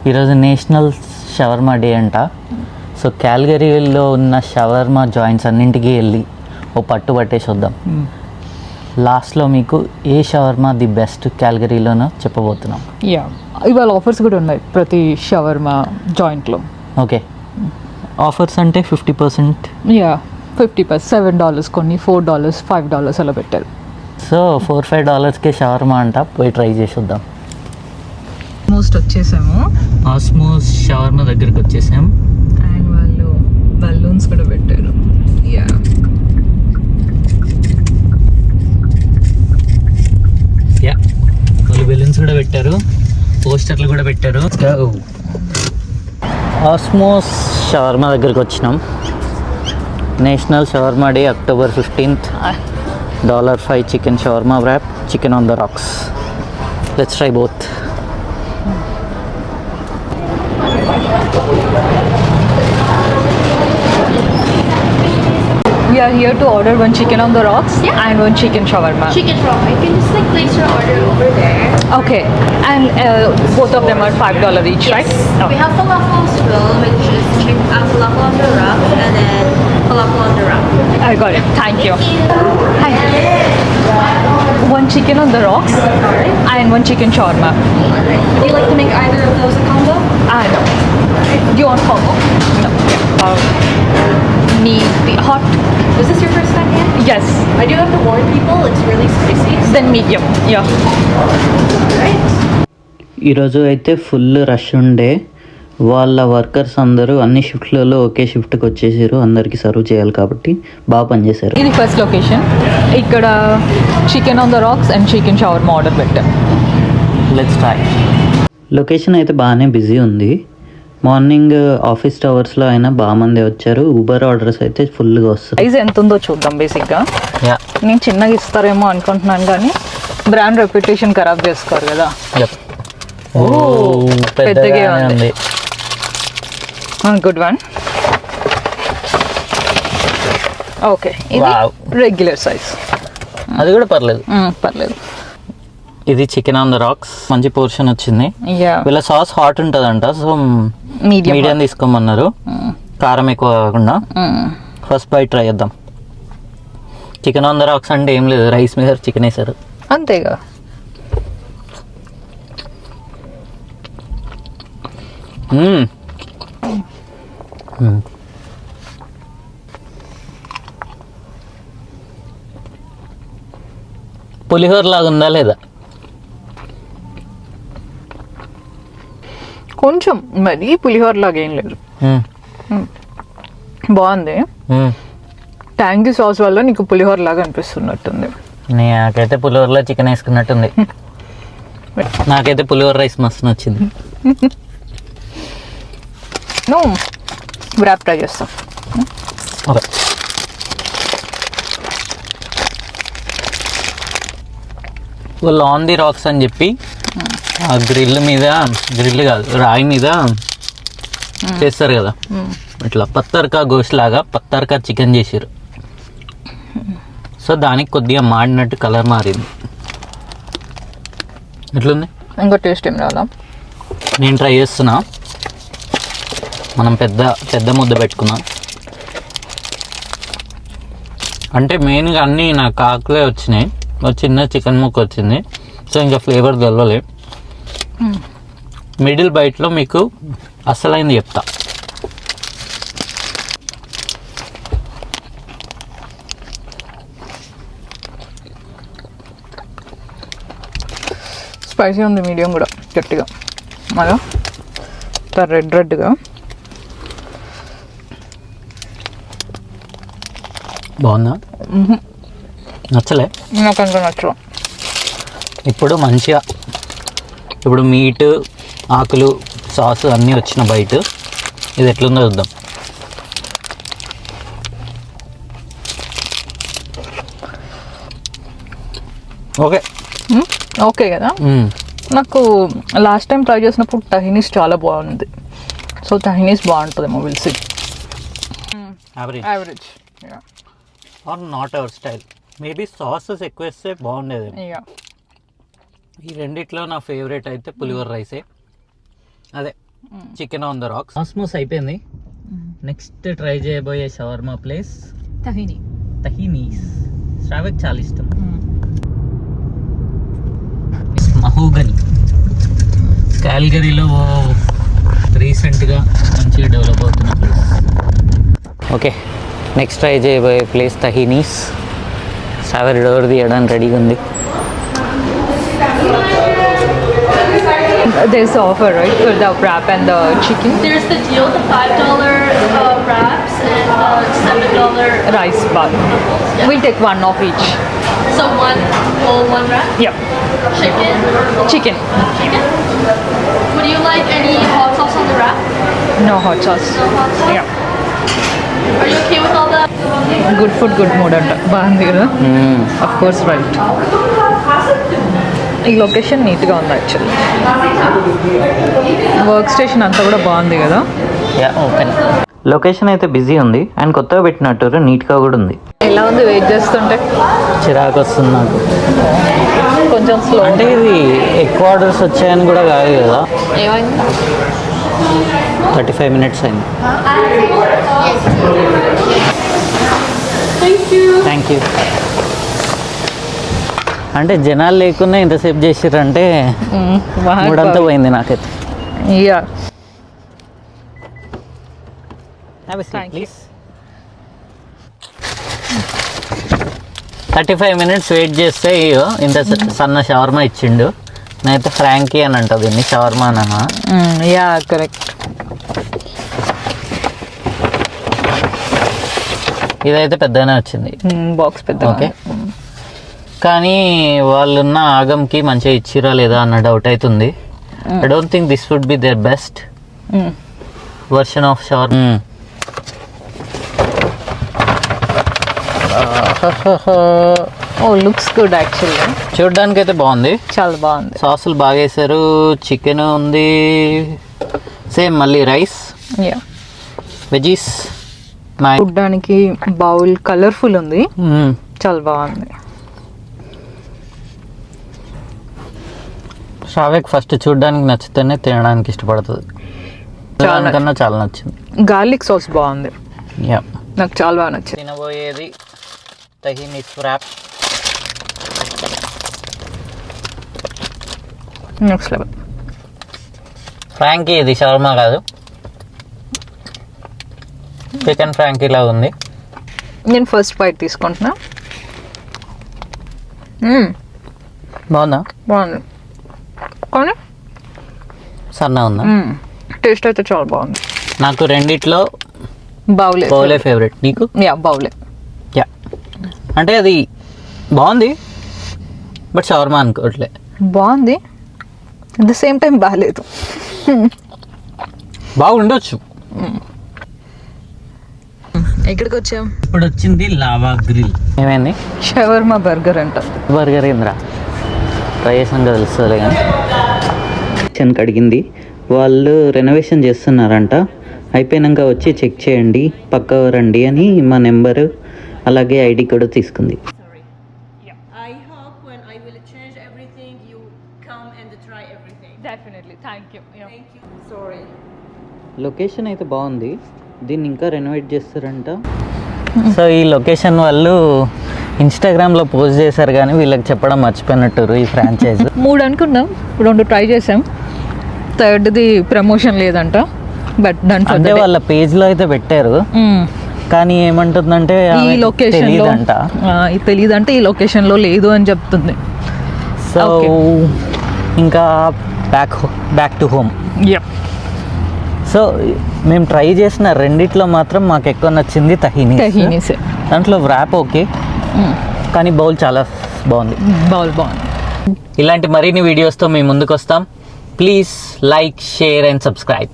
ఈరోజు national shawarma day అంట. So క్యాల్గరీలో ఉన్న షవర్మా జాయింట్స్ అన్నింటికి వెళ్ళి ఓ పట్టు పట్టేసి వద్దాం. లాస్ట్లో మీకు ఏ షవర్మా ది బెస్ట్ క్యాల్గరీలోనో చెప్పబోతున్నాం. ఇవాళ ఆఫర్స్ కూడా ఉన్నాయి ప్రతి షవర్మా జాయింట్లో. ఓకే, ఆఫర్స్ అంటే 50%. 50%, $7 కొన్ని, $4, $5 అలా పెట్టారు. సో $4-5కే షవర్మా అంట, పోయి ట్రై చేసి వద్దాం. వచ్చేసాము, ఆస్మోస్ షవర్మా దగ్గరికి వచ్చేసాం. అండ్ వాళ్ళు బలూన్స్ కూడా పెట్టారు. వాళ్ళు బెలూన్స్ కూడా పెట్టారు, పోస్టర్లు కూడా పెట్టారు. ఆస్మోస్ షవర్మా దగ్గరికి వచ్చినాం. National shawarma day October 15th. $5 chicken shawarma wrap, chicken on the rocks. Let's try both. We are here to order one chicken on the rocks and one chicken shawarma. Chicken shawarma. You can just place your order over there. Okay, and both of them are $5 each, Yes. right? We have falafel as well, which is falafel on the rock, and then falafel on the rock. I got it. Thank you. Hi. One chicken on the rocks and one chicken shawarma. Would you like to make either of those a combo? No. Do you want combo? No. Need the hot? Is this your first time here? Yes. I do have to warn people, it's really spicy. Then medium. Yeah. Right. ఈరోజు అయితే full rush ఉండే. వాళ్ళ workers అందరూ అన్ని షిఫ్ట్లలో ఒకే షిఫ్ట్కి వచ్చేసారు. అందరికీ serve చేయాలి కాబట్టి బాగా పనిచేశారు. ఇది ఫస్ట్ లొకేషన్. ఇక్కడ chicken on the rocks and chicken shawarma order పెట్టాం. Let's try. లొకేషన్ అయితే బాగానే బిజీ ఉంది. మార్నింగ్ ఆఫీస్ అవర్స్లో అయినా బాగా మంది వచ్చారు. ఊబర్ ఆర్డర్స్ అయితే ఫుల్గా వస్తాయి. ప్రైస్ ఎంత ఉందో చూద్దాం. బేసిక్గా నేను చిన్నగా ఇస్తారేమో అనుకుంటున్నాను, కానీ బ్రాండ్ రెప్యుటేషన్ ఖరాబ్ చేసుకోరు కదా. పెద్దగా ఉంది. Good one. ఓకే, ఇది రెగ్యులర్ సైజ్. అది కూడా పర్లేదు. పర్లేదు. ఇది చికెన్ ఆన్ ద రాక్స్, మంచి పోర్షన్ వచ్చింది. వీళ్ళ సాస్ హాట్ ఉంటుందంట, సో మీడియం తీసుకోమన్నారు, కారం ఎక్కువ కాకుండా. ఫస్ట్ బైట్ ట్రై చేద్దాం. చికెన్ ఆన్ ద రాక్స్ అంటే ఏం లేదు, రైస్ మీద చికెన్ వేసారు అంతేగా. పులిహోర లాగా ఉందా లేదా? కొంచెం, మరి పులిహోర లాగా ఏం లేదు. బాగుంది. ట్యాంగీ సాస్ వల్ల నీకు పులిహోర లాగా అనిపిస్తున్నట్టుంది. నాకైతే పులిహోరలో చికెన్ వేసుకున్నట్టుంది. నాకైతే పులిహోర రైస్ మస్తు నచ్చింది. నువ్వు వ్రాప్ ట్రై చేస్తాం. ఓకే, వాళ్ళు ఆన్ ది రాక్స్ అని చెప్పి ఆ గ్రిల్ కాదు, రాయి మీద చేస్తారు కదా, ఇట్లా పత్తర్కా గోష్ లాగా పత్తర్కా చికెన్ చేసారు. సో దానికి కొద్దిగా మాడినట్టు కలర్ మారింది. ఎట్లుంది? ఇంకా టేస్ట్ ఏం రాదా? నేను ట్రై చేస్తున్నా. మనం పెద్ద ముద్ద పెట్టుకున్నాం అంటే మెయిన్గా అన్నీ నాకు ఆకులే వచ్చినాయి. ఒక చిన్న చికెన్ ముక్క వచ్చింది, సో ఇంకా ఫ్లేవర్ తెలవలే. మిడిల్ బైట్లో మీకు అసలైంది చెప్తా. స్పైసీ ఉంది, మీడియం కూడా గట్టిగా, మళ్ళా రెడ్గా. బాగుందా? నచ్చలే? నాకంత నచ్చదు. ఇప్పుడు మంచిగా మీట్, ఆకులు, సాస్ అన్నీ వచ్చిన బయట. ఇది ఎట్లుందో చూద్దాం. ఓకే కదా. నాకు లాస్ట్ టైం ట్రై చేసినప్పుడు తహినీస్ చాలా బాగుంది. సో తహినీస్ బాగుంటుందేమో, will see. Average or not our style. Maybe sauces ఎక్కువ వేస్తే బాగుండేది. ఈ రెండిట్లో నా ఫేవరెట్ అయితే పులిహోర రైసే. అదే chicken on the racks almost అయిపోయింది. నెక్స్ట్ ట్రై చేయబోయే షవర్మా ప్లేస్ తహీనీస్. శ్రావ్యకి చాలా ఇష్టం. మహోగని కాల్గరీలో రీసెంట్గా మంచిగా డెవలప్ అవుతున్న ప్లేస్. ఓకే, నెక్స్ట్ ట్రై చేయబోయే ప్లేస్ తహీనీస్. శ్రావ్య డోర్ తీయడానికి రెడీగా ఉంది. There's the offer, right, for the wrap and the chicken? There's the deal, the $5 wraps and $7 Rice bar. We'll take one of each. So one wrap. Yeah. Chicken. Chicken. Chicken. Would you like any hot sauce on the wrap? No hot sauce. No hot sauce. Yeah. Are you okay with all that? Good food, good mood అంట. బాగుంది కదా? Of course, right. ఈ location నీట్గా ఉంది actually. Work station అంతా కూడా బాగుంది కదా? Yeah, open. లొకేషన్ అయితే బిజీ ఉంది అండ్ కొత్తగా పెట్టినట్టు నీట్గా కూడా ఉంది. ఎలా ఉంది వెయిట్ చేస్తుంటే? చిరాకు వస్తుంది నాకు. కొంచెం స్లో. అంటే ఇది ఎక్కువ ఆర్డర్స్ వచ్చాయని కూడా కాదు కదా. ఏమైంది? 35 minutes అయింది. Thank you. అంటే జనాలు లేకున్నా ఇంతసేపు చేసిర్రంటే మూడంతా పోయింది నాకైతే. Yeah, Thank you. 35 minutes wait చేస్తే ఇగో ఇంత సన్న షవర్మా ఇచ్చిండు. నేనైతే ఫ్రాంకీ అని అంట దీన్ని, షవర్మా అన్నా. Yeah correct. ఇదైతే పెద్దగానే వచ్చింది బాక్స్ పెద్ద. ఓకే, కానీ వాళ్ళున్న ఆగంకి మంచిగా ఇచ్చిరా లేదా అన్న డౌట్ అవుతుంది. I don't think this would be there best version of shawarma. Oh looks good actually. చూడడానికి అయితే బాగుంది, చాలా బాగుంది. సాసులు బాగా వేసారు, చికెన్ ఉంది, సేమ్ మళ్ళీ రైస్, యా, వెజీస్. చూడడానికి బౌల్ కలర్ఫుల్ ఉంది, చాలా బాగుంది. షావేక్ ఫస్ట్ చూడడానికి నచ్చితేనే తినడానికి ఇష్టపడుతుంది. దానికన్నా చాలా నచ్చింది. గార్లిక్ సాస్ బాగుంది, యా, నాకు చాలా బాగా నచ్చింది. తినబోయేది తహీనీస్ వ్రాప్. Next level. ఫ్రాంకీ ఇది, షవర్మా కాదు, చికెన్ ఫ్రాంకీ లాగా ఉంది. నేను ఫస్ట్ బైట్ తీసుకుంటున్నా. బాగుందా? బాగుంది, కానీ సన్న ఉందా? టేస్ట్ అయితే చాలా బాగుంది. నాకు రెండిట్లో బౌలే ఫేవరెట్. నీకు? యా, బౌలే. యా, అంటే అది బాగుంది బట్ షవర్మా అనుకోవట్లే. బాగుంది, అట్ ద సేమ్ టైం బాగాలేదు. బాగుండొచ్చు. ఎక్కడికి వచ్చాం? ఇప్పుడు వచ్చింది లావా గ్రిల్. ఏమైంది? షవర్మా బర్గర్ అంట. బర్గర్ ఏంద్రా, ట్రై చేసాక తెలుస్తుంది కానీ. కిచెన్కి అడిగింది, వాళ్ళు రెనోవేషన్ చేస్తున్నారంట, అయిపోయాక వచ్చి చెక్ చేయండి, పక్క రండి అని మా నెంబరు అలాగే ఐడి కూడా తీసుకుంది. I hope when I will change everything, you come and try everything. Definitely, thank you. Thank you. Sorry. Location అయితే బాగుంది, దీన్ని ఇంకా రెనోవేట్ చేస్తారంట. సో ఈ లొకేషన్ వాళ్ళు ఇన్స్టాగ్రామ్లో పోస్ట్ చేశారు కానీ వీళ్ళకి చెప్పడం మర్చిపోయినట్టు ఈ ఫ్రాంచైజ్. 3 అనుకున్నాం, 2 ట్రై చేసాం, థర్డ్ది ప్రమోషన్ లేదంట. బట్ అంటే వాళ్ళ పేజ్లో అయితే పెట్టారు కానీ ఏమంటుందంటే ఈ లొకేషన్లో తెలియదంటే ఈ లొకేషన్లో లేదు అని చెప్తుంది. సో ఇంకా బ్యాక్ టు హోమ్. సో మేము ట్రై చేసిన రెండిట్లో మాత్రం మాకు ఎక్కువ నచ్చింది తహీనీస్. దాంట్లో వ్రాప్ ఓకే, కానీ బౌల్ చాలా బాగుంది. ఇలాంటి మరిన్ని వీడియోస్తో మేము ముందుకు వస్తాం. Please like, share and subscribe.